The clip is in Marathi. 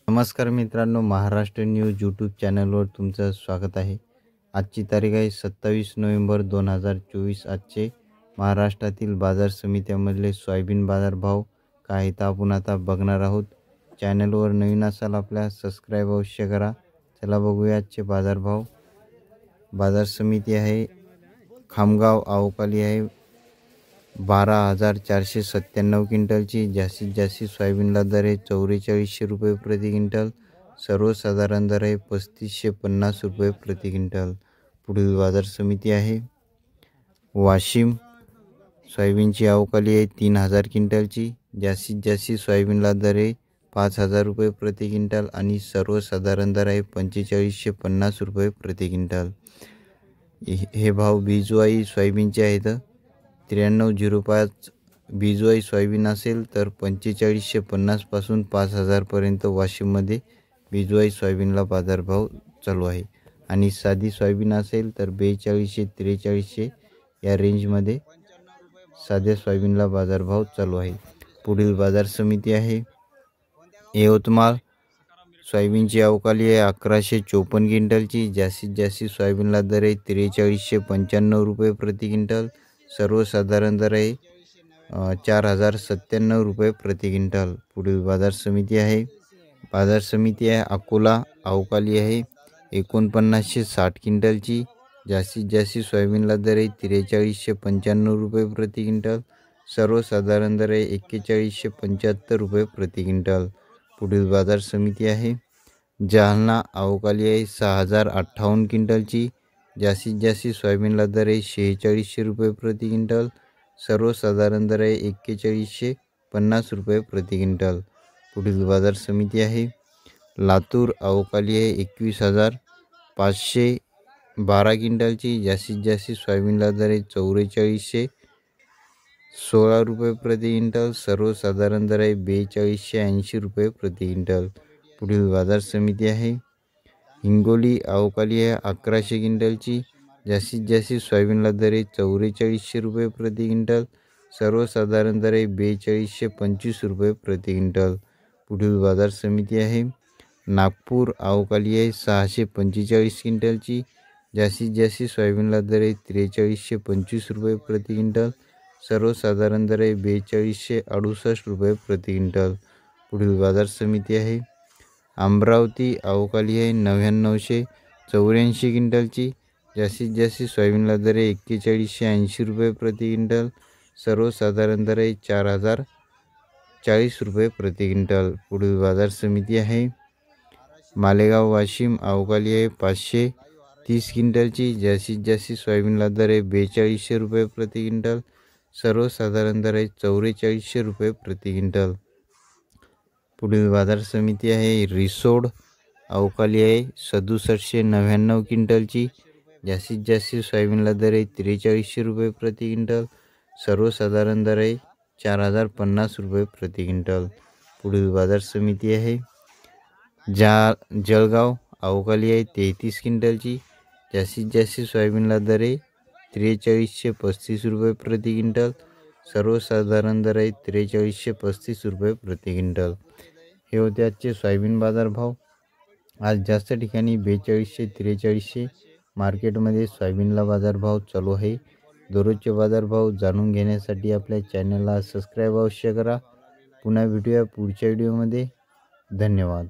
नमस्कार मित्रांनो, महाराष्ट्र न्यूज यूट्यूब चॅनलवर तुमचं स्वागत आहे। आजची तारीख आहे 27 नोव्हेंबर 2024। आजचे महाराष्ट्रातील बाजार समित्यांमधले सोयाबीन बाजारभाव काय आहेत आपण आता बघणार आहोत। चॅनलवर नवीन असाल आपल्या सबस्क्राईब अवश्य करा। चला बघूया आजचे बाजारभाव। बाजार समिती आहे खामगाव अवकाली आहे 12,497 क्विंटलची। जास्तीत जास्त सोयाबीनला दर आहे 4400 रुपये प्रति क्विंटल। सर्वसाधारण दर आहे 3550 रुपये प्रति क्विंटल। पुढील बाजार समिती आहे वाशिम सोयाबीनची अवकाली आहे 3000 क्विंटलची। जास्तीत जास्त सोयाबीनला दर आहे 5000 रुपये प्रति क्विंटल आणि सर्वसाधारण दर आहे 4550 रुपये प्रति क्विंटल। हे भाव बीजवाई सोयाबीनचे आहेत। 9305 बीजवाई सोयाबीन असेल तर 4550 पासून 5000 पर्यंत वाशिममध्ये बीजवाई सोयाबीनला बाजारभाव चालू आहे आणि साधी सोयाबीन असेल तर 4200 4300 या रेंजमध्ये साध्या सोयाबीनला बाजारभाव चालू आहे। पुढील बाजार समिती आहे यवतमाळ सोयाबीनची अवकाली आहे 1154 क्विंटलची। जास्तीत जास्त सोयाबीनला दर आहे 4395 रुपये प्रति क्विंटल। सर्वसाधारण दर आहे 4097 रुपये प्रति क्विंटल। पुढील बाजार समिती आहे अकोला अवकाली आहे 4960 क्विंटलची। जास्तीत जास्त सोयाबीनला दर आहे 4395 रुपये प्रति क्विंटल। सर्वसाधारण दर आहे 4175 रुपये प्रति क्विंटल। पुढील बाजार समिती आहे जालना अवकाली आहे 6058 क्विंटलची। जास्तीत जास्त सोयाबीनला दर आहे 4600 रुपये प्रति क्विंटल। सर्वसाधारण दर आहे 4150 रुपये प्रति क्विंटल। पुढील बाजार समिती आहे लातूर अवकाली आहे 21512 क्विंटलची। जास्तीत जास्त सोयाबीनला दर आहे 4416 रुपये प्रति क्विंटल। सर्वसाधारण दर आहे 4280 रुपये प्रति क्विंटल। पुढील बाजार समिती आहे हिंगोली अवकाली आहे 1100 क्विंटलची। जास्तीत जास्त सोयाबीनला दर आहे 4400 रुपये प्रति क्विंटल। सर्वसाधारण दर आहे 4225 रुपये प्रति क्विंटल। पुढील बाजार समिती आहे नागपूर अवकाली आहे 645 क्विंटलची। जास्तीत जास्त सोयाबीनला दर आहे 4325 रुपये प्रति क्विंटल। सर्वसाधारण दर आहे 4268 रुपये प्रति क्विंटल। पुढील बाजार समिती आहे अमरावती अवकाली आहे 9984 क्विंटलची। जास्तीत जास्त सोयाबीनला दर आहे 4180 रुपये प्रति क्विंटल। सर्वसाधारण दर आहे 4040 रुपये प्रति क्विंटल। पुढील बाजार समिती आहे मालेगाव वाशिम अवकाली आहे 530 क्विंटलची। जास्तीत जास्त सोयाबीनला दर आहे 4200 रुपये प्रति क्विंटल। सर्वसाधारण दर आहे 4400 रुपये प्रति क्विंटल। पुढील बाजार समिती आहे रिसोड अवकाली आहे 6799 क्विंटलची। जास्तीत जास्त सोयाबीनला दर आहे 4300 रुपये प्रति क्विंटल। सर्वसाधारण दर आहे 4050 रुपये प्रति क्विंटल। पुढील बाजार समिती आहे जळगाव अवकाली आहे 33 क्विंटलची। जास्तीत जास्त सोयाबीनला दर आहे 4335 रुपये प्रति क्विंटल। सर्वसाधारण दर आहे 4335 रुपये प्रति क्विंटल। हे होते आजचे सोयाबीन बाजारभाव। आज जास्त ठिकाणी 4200 4300 मार्केटमध्ये सोयाबीनला बाजारभाव चालू आहे। दररोजचे बाजारभाव जाणून घेण्यासाठी आपल्या चॅनलला सबस्क्राईब अवश्य करा। पुन्हा भेटूया पुढच्या व्हिडिओमध्ये। धन्यवाद।